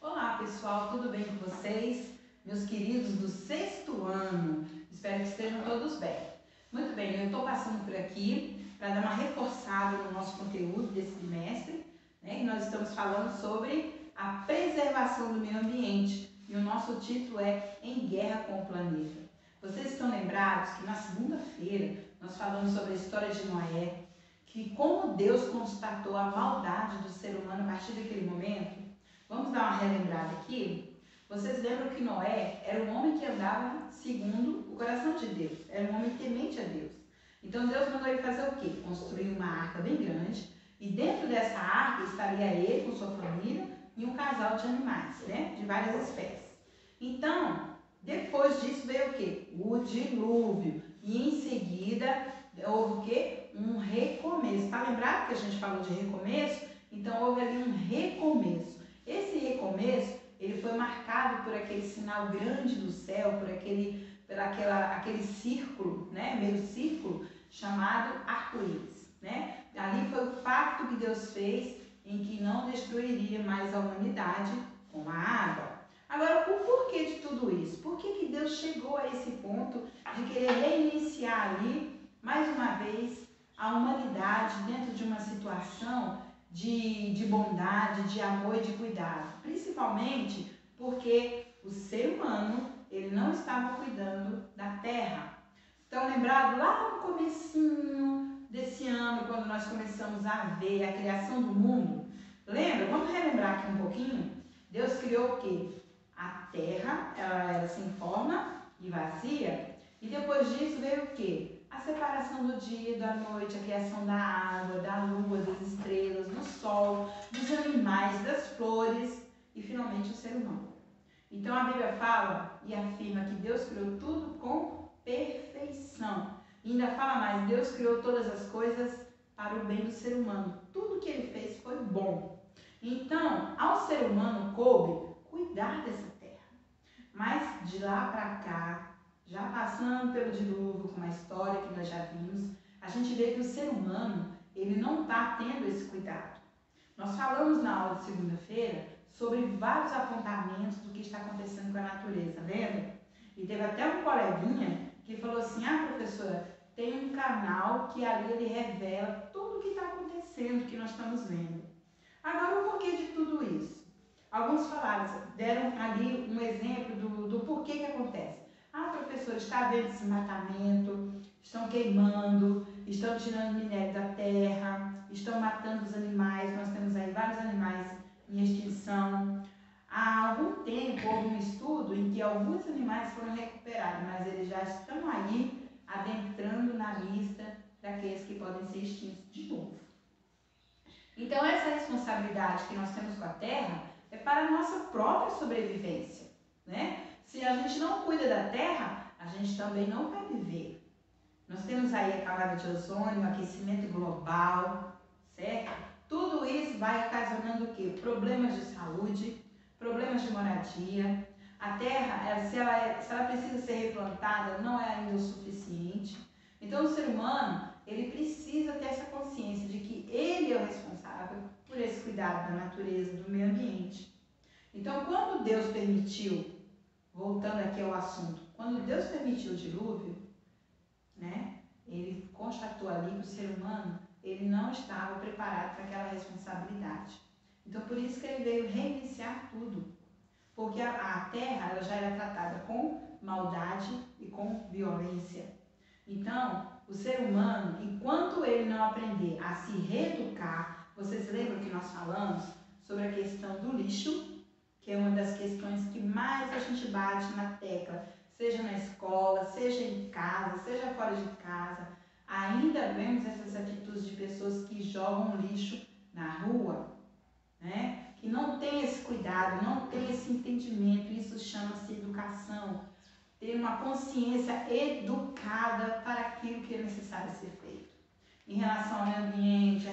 Olá pessoal, tudo bem com vocês? Meus queridos do 6º ano, espero que estejam todos bem. Muito bem, eu estou passando por aqui para dar uma reforçada no nosso conteúdo desse trimestre, né? E nós estamos falando sobre a preservação do meio ambiente e o nosso título é Em Guerra com o Planeta. Vocês estão lembrados que na segunda-feira nós falamos sobre a história de Noé, que como Deus constatou a maldade do ser humano a partir daquele momento? Vamos dar uma relembrada aqui? Vocês lembram que Noé era um homem que andava segundo o coração de Deus, era um homem temente a Deus. Então Deus mandou ele fazer o quê? Construir uma arca bem grande, e dentro dessa arca estaria ele com sua família e um casal de animais, né? De várias espécies. Então, depois disso veio o quê? O dilúvio. E em seguida houve o quê? Um recomeço. Tá lembrado que a gente falou de recomeço? Então houve ali um recomeço. Esse recomeço, ele foi marcado por aquele sinal grande do céu, por aquele círculo, né, meio círculo, chamado arco-íris, né? Ali foi o pacto que Deus fez em que não destruiria mais a humanidade com a água. Agora, o porquê de tudo isso? Por que Deus chegou a esse ponto de querer reiniciar ali, mais uma vez, a humanidade dentro de uma situação de bondade, de amor e de cuidado? Principalmente porque o ser humano, ele não estava cuidando da terra. Estão lembrados lá no comecinho desse ano, quando nós começamos a ver a criação do mundo? Lembra? Vamos relembrar aqui um pouquinho? Deus criou o quê? A terra, ela era sem forma e vazia, e depois disso veio o quê? A separação do dia e da noite, a criação da água, da lua, das estrelas, do sol, dos animais, das flores e finalmente o ser humano. Então a Bíblia fala e afirma que Deus criou tudo com perfeição. E ainda fala mais, Deus criou todas as coisas para o bem do ser humano. Tudo que ele fez foi bom. Então, ao ser humano coube cuidar dessa terra. Mas de lá para cá, já passando pelo dilúvio, com uma história que nós já vimos, a gente vê que o ser humano, ele não está tendo esse cuidado. Nós falamos na aula de segunda-feira sobre vários apontamentos do que está acontecendo com a natureza, lembra? E teve até um coleguinha que falou assim, professora, tem um canal que ali ele revela tudo o que está acontecendo, que nós estamos vendo. Agora, o porquê de tudo isso? Alguns falaram, deram ali um exemplo do porquê que acontece. Professor, está havendo desmatamento, estão queimando, estão tirando minério da terra, estão matando os animais, nós temos aí vários animais em extinção. Há algum tempo houve um estudo em que alguns animais foram recuperados, mas eles já estão aí adentrando na lista daqueles que podem ser extintos de novo. Então essa responsabilidade que nós temos com a terra é para a nossa própria sobrevivência, né? Se a gente não cuida da terra, a gente também não vai viver. Nós temos aí a camada de ozônio, o aquecimento global, certo? Tudo isso vai ocasionando o quê? Problemas de saúde, problemas de moradia. A terra, se ela precisa ser replantada, não é ainda o suficiente. Então o ser humano, ele precisa ter essa consciência de que ele é o responsável por esse cuidado da natureza, do meio ambiente. Então quando Deus permitiu, voltando aqui ao assunto, quando Deus permitiu o dilúvio, né, ele constatou ali que o ser humano, ele não estava preparado para aquela responsabilidade. Então, por isso que ele veio reiniciar tudo. Porque a terra, ela já era tratada com maldade e com violência. Então, o ser humano, enquanto ele não aprender a se reeducar, vocês lembram que nós falamos sobre a questão do lixo, que é uma das questões que mais a gente bate na tecla, seja na escola, seja em casa, seja fora de casa. Ainda vemos essas atitudes de pessoas que jogam lixo na rua, né? Que não tem esse cuidado, não tem esse entendimento. Isso chama-se educação. Ter uma consciência educada para aquilo que é necessário ser feito. Em relação ao meio ambiente, em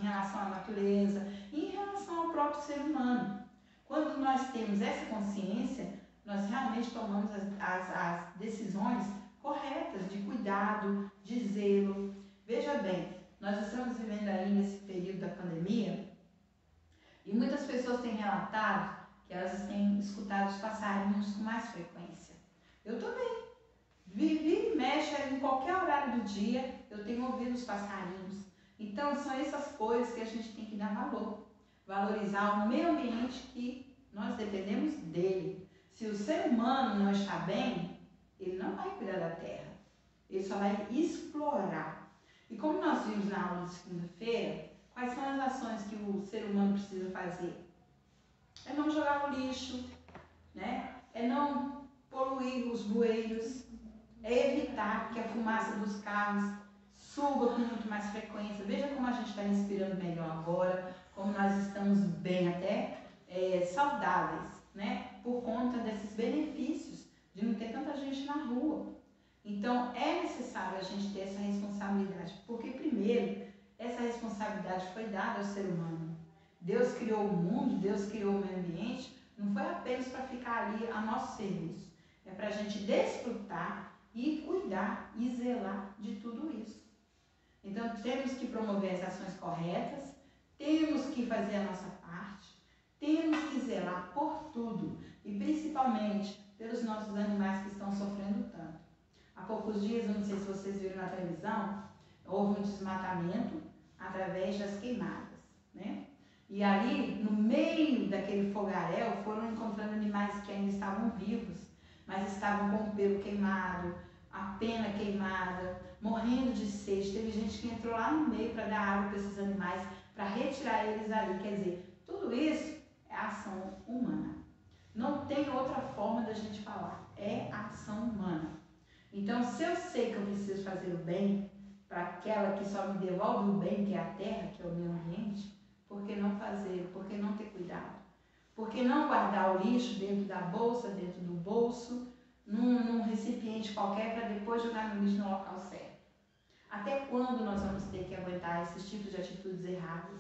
relação à natureza e em relação ao próprio ser humano. Quando nós temos essa consciência, nós realmente tomamos as decisões corretas de cuidado, de zelo. Veja bem, nós estamos vivendo aí nesse período da pandemia e muitas pessoas têm relatado que elas têm escutado os passarinhos com mais frequência. Eu também. Vivi e mexe em qualquer horário do dia, eu tenho ouvido os passarinhos. Então, são essas coisas que a gente tem que dar valor. Valorizar o meio ambiente que nós dependemos dele. Se o ser humano não está bem, ele não vai cuidar da terra. Ele só vai explorar. E como nós vimos na aula de segunda-feira, quais são as ações que o ser humano precisa fazer? É não jogar no lixo, né? É não poluir os bueiros, é evitar que a fumaça dos carros suba com muito mais frequência. Veja como a gente está respirando melhor agora, como nós estamos bem, até saudáveis, né? Por conta desses benefícios de não ter tanta gente na rua. Então, é necessário a gente ter essa responsabilidade, porque primeiro, essa responsabilidade foi dada ao ser humano. Deus criou o mundo, Deus criou o meio ambiente, não foi apenas para ficar ali a nosso serviço. É para a gente desfrutar e cuidar e zelar de tudo isso. Então, temos que promover as ações corretas, temos que fazer a nossa parte, temos que zelar por tudo e principalmente pelos nossos animais que estão sofrendo tanto. Há poucos dias, eu não sei se vocês viram na televisão, houve um desmatamento através das queimadas, né? E ali, no meio daquele fogaréu, foram encontrando animais que ainda estavam vivos, mas estavam com o pelo queimado, a pena queimada, morrendo de sede. Teve gente que entrou lá no meio para dar água para esses animais, para retirar eles ali. Quer dizer, tudo isso é ação humana. Não tem outra forma da gente falar. É ação humana. Então, se eu sei que eu preciso fazer o bem para aquela que só me devolve o bem, que é a terra, que é o meio ambiente, por que não fazer? Por que não ter cuidado? Por que não guardar o lixo dentro da bolsa, dentro do bolso, num recipiente qualquer para depois jogar no lixo no local certo? Até quando nós vamos ter que aguentar esses tipos de atitudes erradas?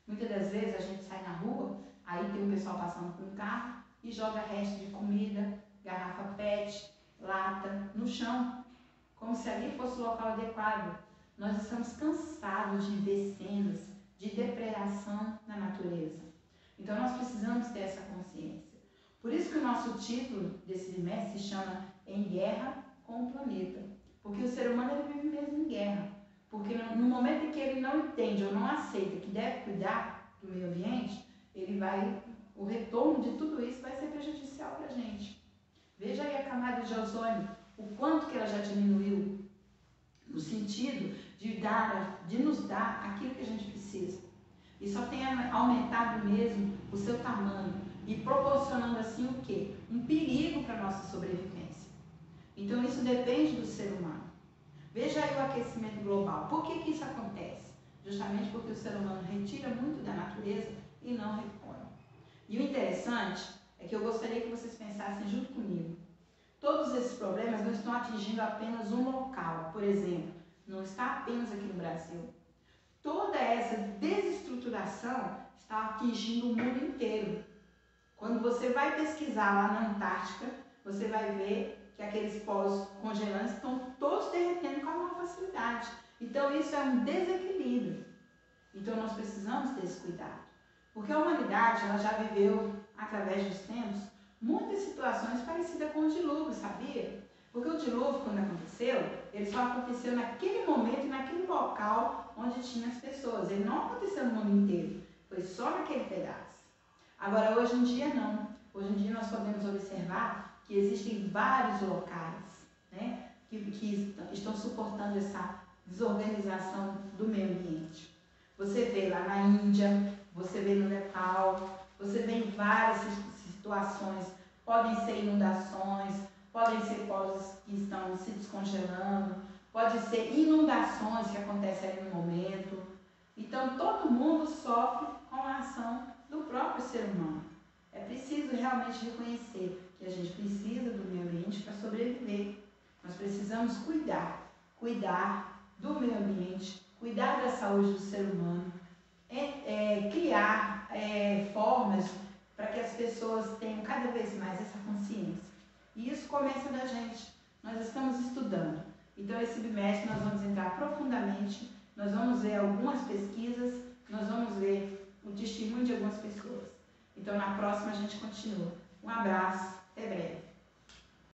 Muitas das vezes a gente sai na rua, aí tem um pessoal passando com um carro e joga resto de comida, garrafa PET, lata no chão, como se ali fosse o local adequado. Nós estamos cansados de ver cenas de depredação na natureza. Então nós precisamos ter essa consciência. Por isso que o nosso título desse bimestre se chama Em Guerra com o Planeta. Porque o ser humano ele vive mesmo em guerra. Porque no momento em que ele não entende ou não aceita que deve cuidar do meio ambiente, o retorno de tudo isso vai ser prejudicial para a gente. Veja aí a camada de ozônio, o quanto que ela já diminuiu, no sentido de nos dar aquilo que a gente precisa. E só tem aumentado mesmo o seu tamanho e proporcionando assim o quê? Um perigo para a nossa sobrevivência. Então isso depende do ser humano. Veja aí o aquecimento global. Por que isso acontece? Justamente porque o ser humano retira muito da natureza e não repõe. E o interessante é que eu gostaria que vocês pensassem junto comigo. Todos esses problemas não estão atingindo apenas um local, por exemplo, não está apenas aqui no Brasil. Toda essa desestruturação está atingindo o mundo inteiro. Quando você vai pesquisar lá na Antártica, você vai ver que aqueles polos congelantes estão todos derretendo com a maior facilidade. Então isso é um desequilíbrio. Então nós precisamos ter esse cuidado. Porque a humanidade ela já viveu, através dos tempos, muitas situações parecidas com o dilúvio, sabia? Porque o dilúvio, quando aconteceu, ele só aconteceu naquele momento e naquele local onde tinha as pessoas. Ele não aconteceu no mundo inteiro, foi só naquele pedaço. Agora, hoje em dia, não. Hoje em dia, nós podemos observar que existem vários locais, né, que estão suportando essa desorganização do meio ambiente. Você vê lá na Índia, você vê no Nepal, você vê em várias situações, podem ser inundações, podem ser polos que estão se descongelando, pode ser inundações que acontecem ali no momento. Então, todo mundo sofre com a ação do próprio ser humano. É preciso realmente reconhecer que a gente precisa do meio ambiente para sobreviver. Nós precisamos cuidar do meio ambiente, cuidar da saúde do ser humano, criar formas para que as pessoas tenham cada vez mais essa consciência. E isso começa da gente. Nós estamos estudando. Então, esse bimestre nós vamos entrar profundamente, nós vamos ver algumas pesquisas, nós vamos ver o testemunho de algumas pessoas. Então, na próxima a gente continua. Um abraço, até breve.